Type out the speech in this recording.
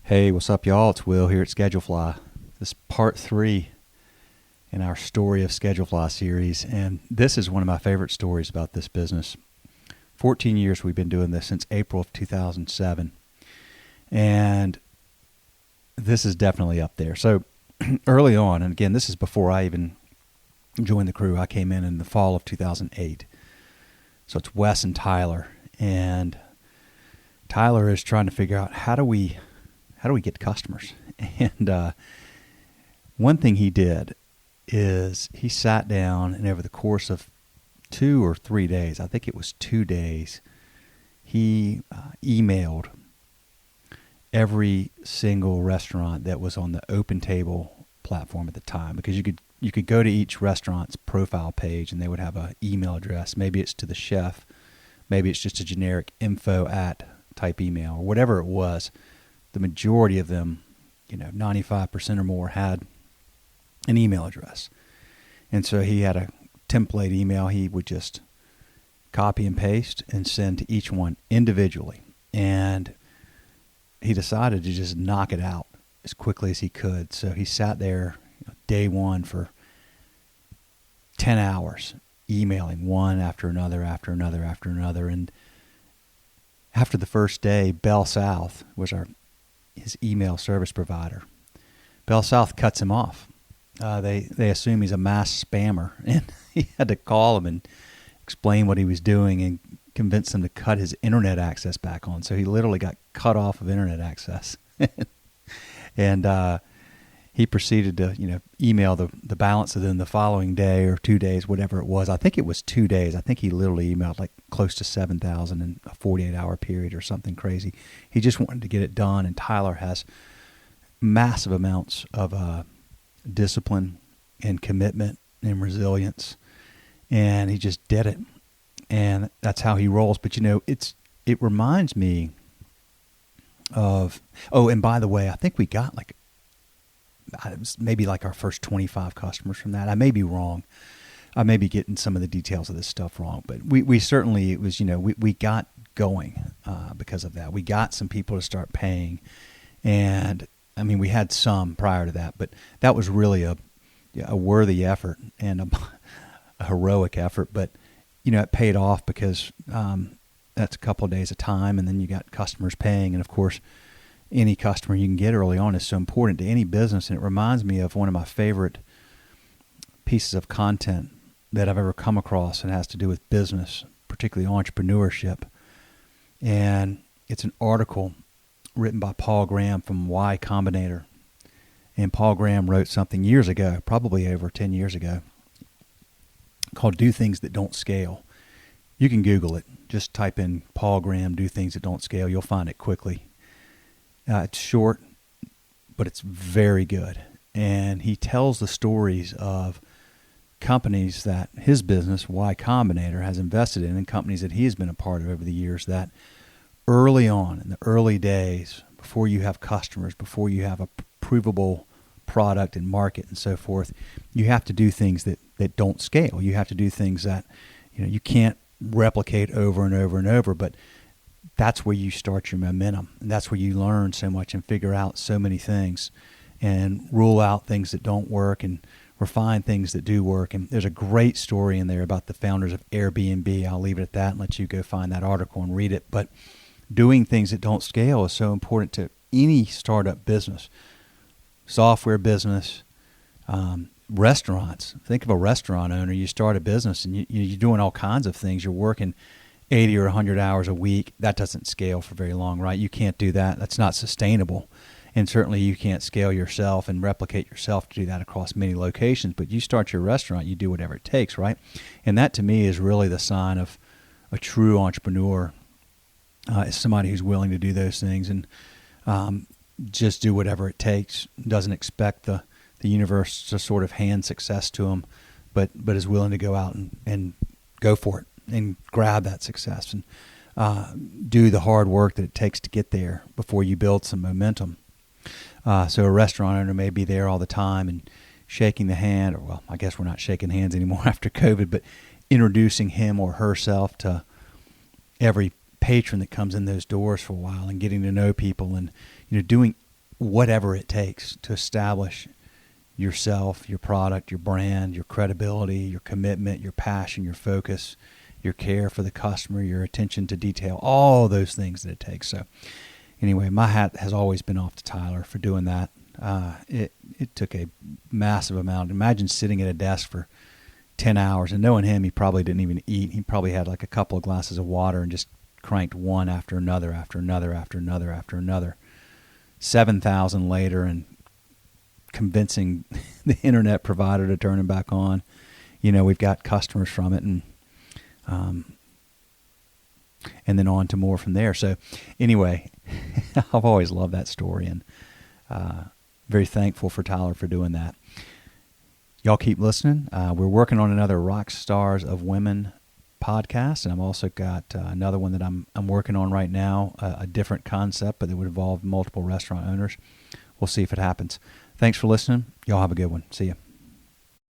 Hey, what's up, y'all? It's Will here at Schedulefly. This is part 3 in our Story of Schedulefly series, and this is one of my favorite stories about this business. 14 years we've been doing this, since April of 2007, and this is definitely up there. So early on, and again, this is before I even joined the crew. I came in the fall of 2008. So it's Wes and Tyler, and Tyler is trying to figure out how do we get customers? And one thing he did is he sat down, and over the course of 2 or 3 days, I think it was 2 days, he emailed every single restaurant that was on the Open Table platform at the time, because you could go to each restaurant's profile page and they would have an email address. Maybe it's to the chef, maybe it's just a generic info@ type email, or whatever it was. The majority of them, 95% or more, had an email address. And so he had a template email he would just copy and paste and send to each one individually. And he decided to just knock it out as quickly as he could. So he sat there day one for 10 hours, emailing one after another, after another, after another. And after the first day, Bell South was his email service provider. Bell South cuts him off. They assume he's a mass spammer, and he had to call him and explain what he was doing and convince him to cut his internet access back on. So he literally got cut off of internet access. And he proceeded to email the balance of them the following day or 2 days, whatever it was. I think it was 2 days. I think he literally emailed like close to 7,000 in a 48-hour period or something crazy. He just wanted to get it done, and Tyler has massive amounts of discipline and commitment and resilience, and he just did it. And that's how he rolls. But it reminds me of, and by the way, I think we got maybe our first 25 customers from that. I may be wrong. I may be getting some of the details of this stuff wrong, but we certainly, it was, we got going because of that. We got some people to start paying, and I mean, we had some prior to that, but that was really a worthy effort and a heroic effort. But it paid off because that's a couple of days of time, and then you got customers paying, and of course, any customer you can get early on is so important to any business. And it reminds me of one of my favorite pieces of content that I've ever come across, and has to do with business, particularly entrepreneurship. And it's an article written by Paul Graham from Y Combinator. And Paul Graham wrote something years ago, probably over 10 years ago, called Do Things That Don't Scale. You can Google it. Just type in Paul Graham, Do Things That Don't Scale. You'll find it quickly. It's short, but it's very good. And he tells the stories of companies that his business, Y Combinator, has invested in, and companies that he has been a part of over the years, that early on, in the early days, before you have customers, before you have a provable product and market and so forth, you have to do things that don't scale. You have to do things that you can't replicate over and over and over, but that's where you start your momentum, and that's where you learn so much and figure out so many things and rule out things that don't work and refine things that do work. And there's a great story in there about the founders of Airbnb. I'll leave it at that and let you go find that article and read it. But doing things that don't scale is so important to any startup business, software business, restaurants. Think of a restaurant owner. You start a business and you're doing all kinds of things. You're working 80 or 100 hours a week. That doesn't scale for very long, right? You can't do that. That's not sustainable. And certainly you can't scale yourself and replicate yourself to do that across many locations. But you start your restaurant, you do whatever it takes, right? And that, to me, is really the sign of a true entrepreneur, is somebody who's willing to do those things and just do whatever it takes. Doesn't expect the universe to sort of hand success to them, but is willing to go out and go for it and grab that success and do the hard work that it takes to get there before you build some momentum. So a restaurant owner may be there all the time and shaking the hand, or, well, I guess we're not shaking hands anymore after COVID, but introducing him or herself to every patron that comes in those doors for a while and getting to know people and, doing whatever it takes to establish yourself, your product, your brand, your credibility, your commitment, your passion, your focus, your care for the customer, your attention to detail, all those things that it takes. So anyway, my hat has always been off to Tyler for doing that. It took a massive amount. Imagine sitting at a desk for 10 hours, and knowing him, he probably didn't even eat. He probably had like a couple of glasses of water and just cranked one after another, after another, after another, after another. 7,000 later, and convincing the internet provider to turn him back on. We've got customers from it, and then on to more from there. So anyway, I've always loved that story, and very thankful for Tyler for doing that. Y'all keep listening. We're working on another Rock Stars of Women podcast, and I've also got another one that I'm working on right now, a different concept, but that would involve multiple restaurant owners. We'll see if it happens. Thanks for listening. Y'all have a good one. See ya.